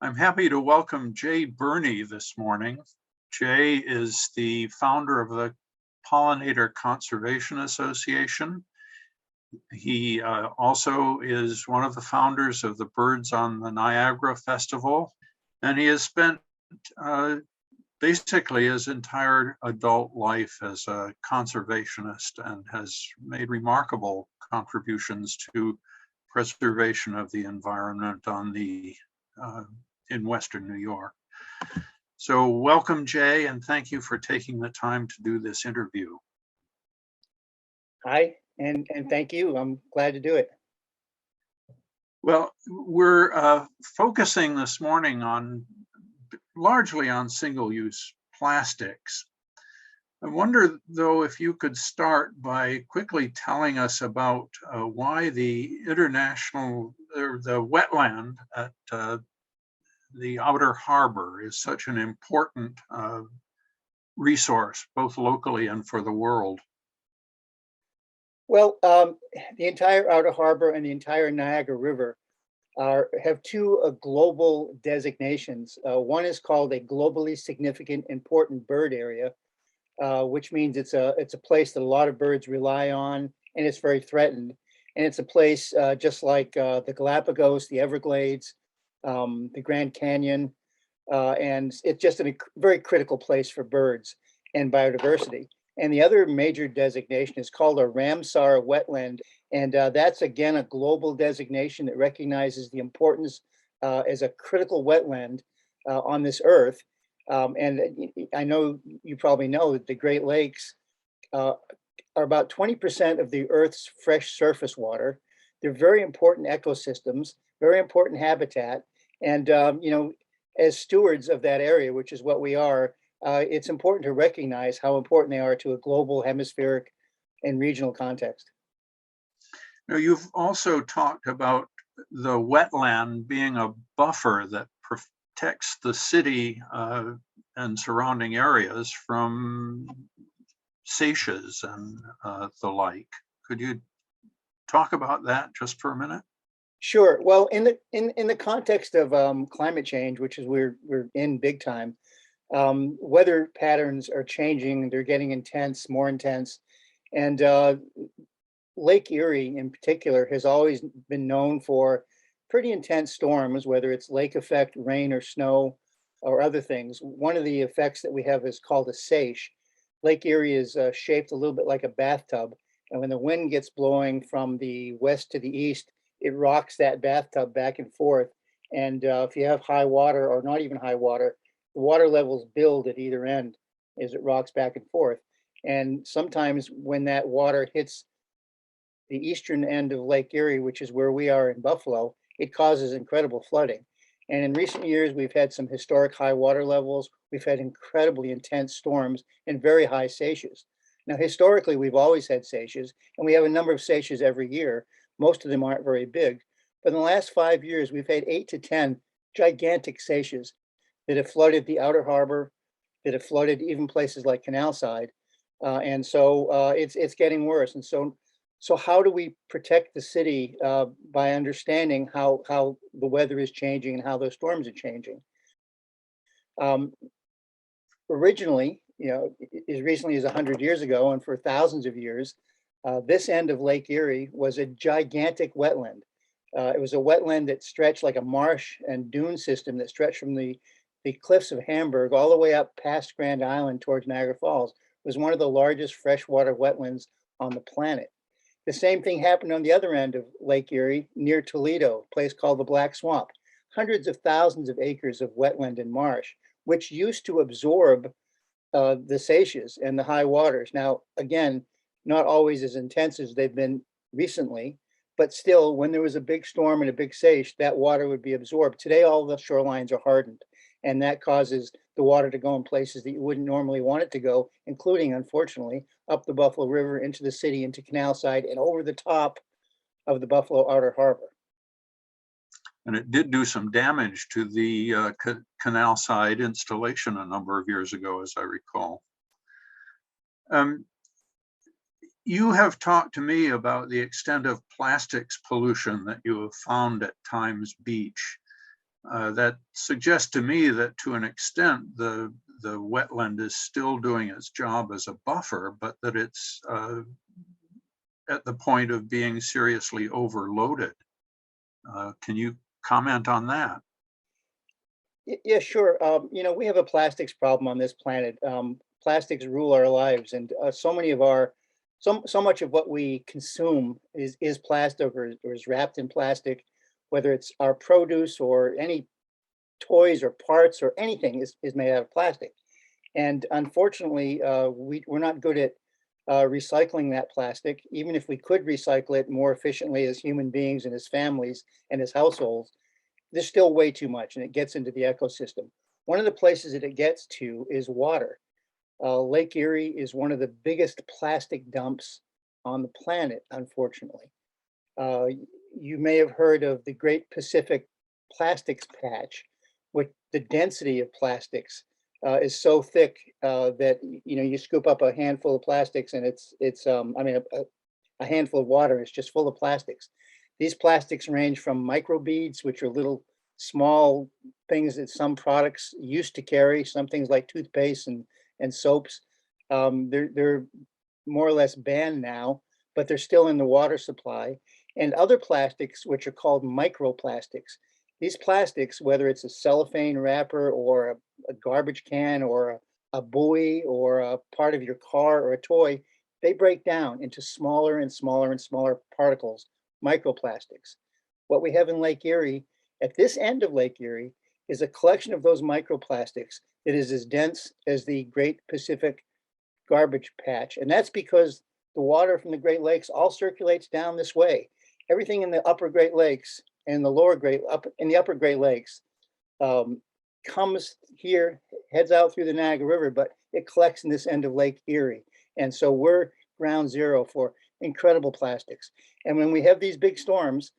I'm happy to welcome Jay Burney this morning. Jay is the founder of the Pollinator Conservation Association. He also is one of the founders of the Birds on the Niagara Festival, and he has spent basically his entire adult life as a conservationist and has made remarkable contributions to preservation of the environment in Western New York. So welcome, Jay, and thank you for taking the time to do this interview. Hi, and thank you. I'm glad to do it. Well, we're focusing this morning largely on single-use plastics. I wonder, though, if you could start by quickly telling us about why the wetland at the Outer Harbor is such an important resource, both locally and for the world. Well, the entire Outer Harbor and the entire Niagara River have two global designations. One is called a globally significant important bird area, which means it's a place that a lot of birds rely on, and it's very threatened. And it's a place just like the Galapagos, the Everglades, the Grand Canyon, and it's just a very critical place for birds and biodiversity. And the other major designation is called a Ramsar wetland, and that's again a global designation that recognizes the importance as a critical wetland on this earth. And I know you probably know that the Great Lakes are about 20% of the Earth's fresh surface water. They're very important ecosystems, very important habitat. And, as stewards of that area, which is what we are, it's important to recognize how important they are to a global, hemispheric, and regional context. Now, you've also talked about the wetland being a buffer that protects the city and surrounding areas from seiches and the like. Could you talk about that just for a minute? Sure. Well, in the context of climate change, which is we're in big time, weather patterns are changing. They're getting intense, more intense, and Lake Erie, in particular, has always been known for pretty intense storms, whether it's lake effect, rain or snow, or other things. One of the effects that we have is called a seiche. Lake Erie is shaped a little bit like a bathtub, and when the wind gets blowing from the west to the east, it rocks that bathtub back and forth. And if you have high water or not even high water, the water levels build at either end as it rocks back and forth. And sometimes when that water hits the eastern end of Lake Erie, which is where we are in Buffalo, it causes incredible flooding. And in recent years, we've had some historic high water levels. We've had incredibly intense storms and very high seiches. Now, historically, we've always had seiches, and we have a number of seiches every year. Most of them aren't very big. But in the last 5 years, we've had 8 to 10 gigantic seiches that have flooded the Outer Harbor, that have flooded even places like Canal Side. And so it's getting worse. And so how do we protect the city by understanding how the weather is changing and how those storms are changing? Originally, as recently as 100 years ago, and for thousands of years, this end of Lake Erie was a gigantic wetland. It was a wetland that stretched like a marsh and dune system that stretched from the cliffs of Hamburg all the way up past Grand Island towards Niagara Falls. It was one of the largest freshwater wetlands on the planet. The same thing happened on the other end of Lake Erie near Toledo, a place called the Black Swamp. Hundreds of thousands of acres of wetland and marsh, which used to absorb the seiches and the high waters. Now, again, not always as intense as they've been recently, but still, when there was a big storm and a big seiche, that water would be absorbed. Today, all the shorelines are hardened, and that causes the water to go in places that you wouldn't normally want it to go, including, unfortunately, up the Buffalo River, into the city, into Canal Side, and over the top of the Buffalo Outer Harbor. And it did do some damage to the Canal Side installation a number of years ago, as I recall. You have talked to me about the extent of plastics pollution that you have found at Times Beach. That suggests to me that to an extent the wetland is still doing its job as a buffer, but that it's at the point of being seriously overloaded. Can you comment on that? Yeah, sure. We have a plastics problem on this planet. Plastics rule our lives, and so much of what we consume is plastic or is wrapped in plastic, whether it's our produce or any toys or parts or anything is made out of plastic. And unfortunately, we're not good at recycling that plastic. Even if we could recycle it more efficiently as human beings and as families and as households, there's still way too much, and it gets into the ecosystem. One of the places that it gets to is water. Lake Erie is one of the biggest plastic dumps on the planet, unfortunately. Uh, you may have heard of the Great Pacific Plastics Patch, which the density of plastics is so thick that you scoop up a handful of plastics and a handful of water is just full of plastics. These plastics range from microbeads, which are little small things that some products used to carry, some things like toothpaste and soaps. They're more or less banned now, but they're still in the water supply. And other plastics, which are called microplastics. These plastics, whether it's a cellophane wrapper or a garbage can or a buoy or a part of your car or a toy, they break down into smaller and smaller and smaller particles, microplastics. What we have in Lake Erie, at this end of Lake Erie, is a collection of those microplastics that is as dense as the Great Pacific Garbage Patch. And that's because the water from the Great Lakes all circulates down this way. Everything in the upper Great Lakes and the upper Great Lakes um, comes here, heads out through the Niagara River, but it collects in this end of Lake Erie. And so we're ground zero for incredible plastics. And when we have these big storms,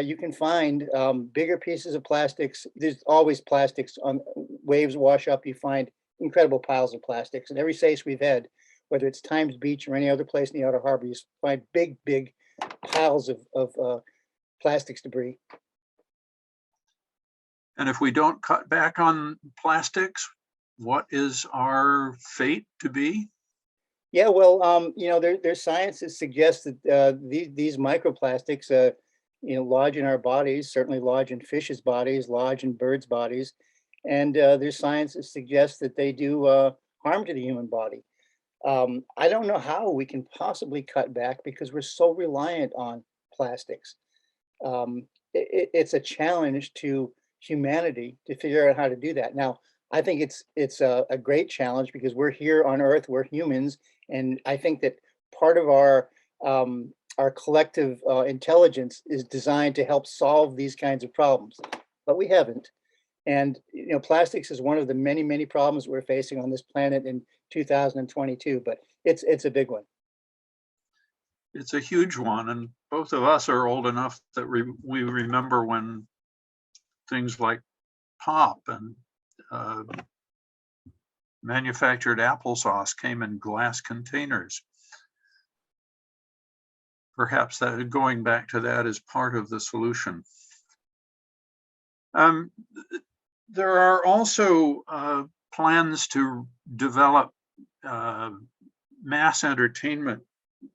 you can find bigger pieces of plastics. There's always plastics on waves wash up. You find incredible piles of plastics. And every SACE we've had, whether it's Times Beach or any other place in the Outer Harbor, you find big, big piles of plastics debris. And if we don't cut back on plastics, what is our fate to be? Yeah, well, there's science that suggests that these microplastics, lodge in our bodies, certainly lodge in fish's bodies, lodge in birds' bodies, and there's science that suggests that they do harm to the human body. I don't know how we can possibly cut back because we're so reliant on plastics. It's a challenge to humanity to figure out how to do that. Now, I think it's a great challenge because we're here on Earth, we're humans, and I think that part of our collective intelligence is designed to help solve these kinds of problems, but we haven't. And plastics is one of the many, many problems we're facing on this planet in 2022, but it's a big one. It's a huge one, and both of us are old enough that we remember when things like pop and manufactured applesauce came in glass containers. Perhaps that going back to that is part of the solution. There are also plans to develop mass entertainment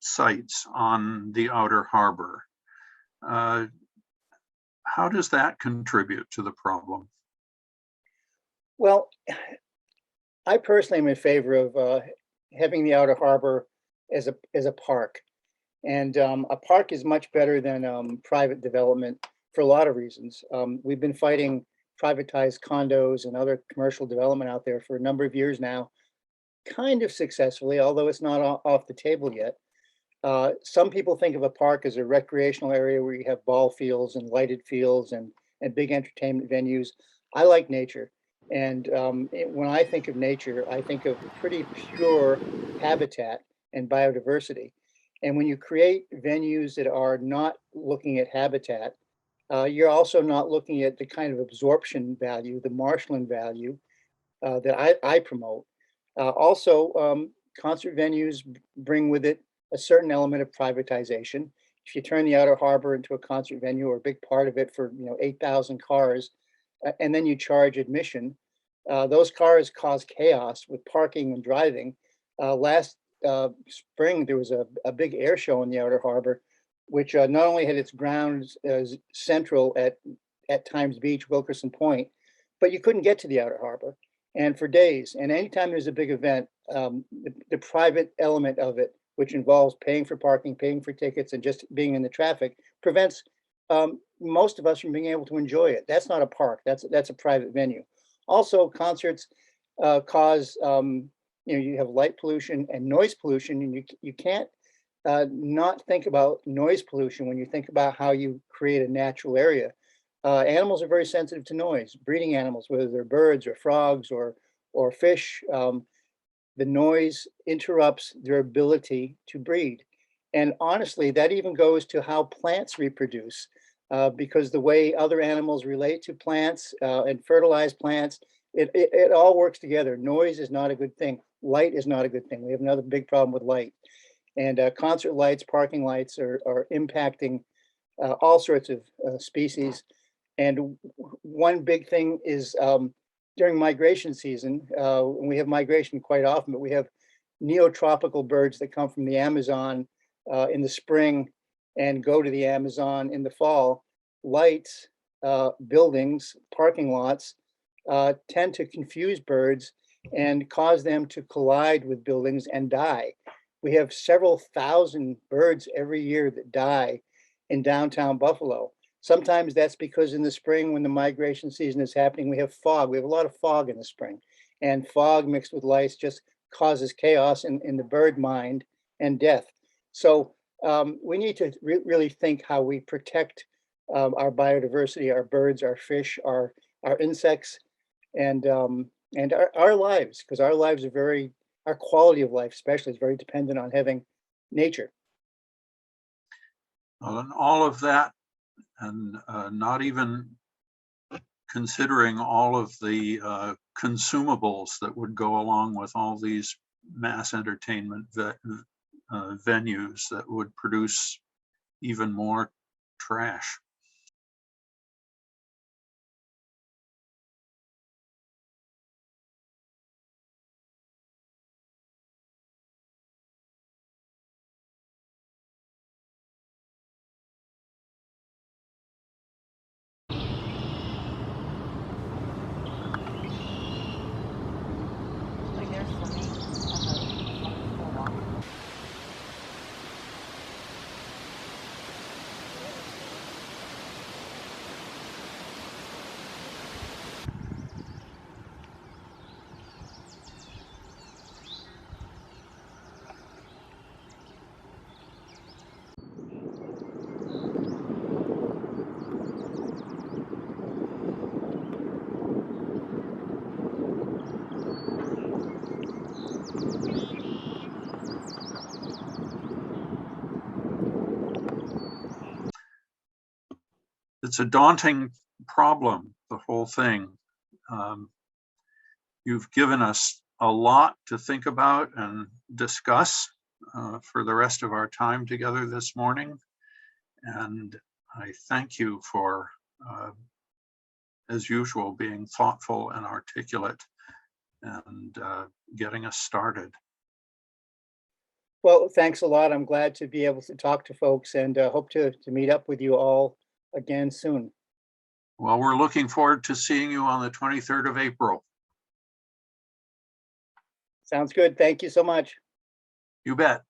sites on the outer harbor. How does that contribute to the problem? Well, I personally am in favor of having the outer harbor as a park. And a park is much better than private development for a lot of reasons. We've been fighting privatized condos and other commercial development out there for a number of years now, kind of successfully, although it's not off the table yet. Some people think of a park as a recreational area where you have ball fields and lighted fields and big entertainment venues. I like nature. And when I think of nature, I think of pretty pure habitat and biodiversity. And when you create venues that are not looking at habitat, you're also not looking at the kind of absorption value, the marshaling value that I promote. Also, concert venues bring with it a certain element of privatization. If you turn the outer harbor into a concert venue or a big part of it for 8,000 cars, and then you charge admission. Those cars cause chaos with parking and driving. Last spring, there was a big air show in the Outer Harbor, which not only had its grounds as central at Times Beach, Wilkerson Point, but you couldn't get to the Outer Harbor. And for days, and anytime there's a big event, the private element of it, which involves paying for parking, paying for tickets, and just being in the traffic, prevents most of us from being able to enjoy it. That's not a park. That's a private venue. Also, concerts cause you have light pollution and noise pollution, and you can't not think about noise pollution when you think about how you create a natural area. Animals are very sensitive to noise. Breeding animals, whether they're birds or frogs or fish, the noise interrupts their ability to breed. And honestly, that even goes to how plants reproduce, because the way other animals relate to plants and fertilize plants, it all works together. Noise is not a good thing. Light is not a good thing. We have another big problem with light. And concert lights, parking lights are impacting all sorts of species. And one big thing is during migration season, and we have migration quite often, but we have neotropical birds that come from the Amazon in the spring and go to the Amazon in the fall. Lights, buildings, parking lots tend to confuse birds and cause them to collide with buildings and die. We have several thousand birds every year that die in downtown Buffalo. Sometimes that's because in the spring, when the migration season is happening, we have fog. We have a lot of fog in the spring, and fog mixed with lights just causes chaos in the bird mind and death. So we need to really think how we protect our biodiversity, our birds, our fish, our insects, and our lives, because our lives are our quality of life especially is very dependent on having nature. Well, and all of that, and not even considering all of the consumables that would go along with all these mass entertainment venues that would produce even more trash. Like there's swimming on the walk. It's a daunting problem, the whole thing. You've given us a lot to think about and discuss for the rest of our time together this morning. And I thank you for, as usual, being thoughtful and articulate and getting us started. Well, thanks a lot. I'm glad to be able to talk to folks and hope to meet up with you all again soon. Well, we're looking forward to seeing you on the 23rd of April. Sounds good. Thank you so much. You bet.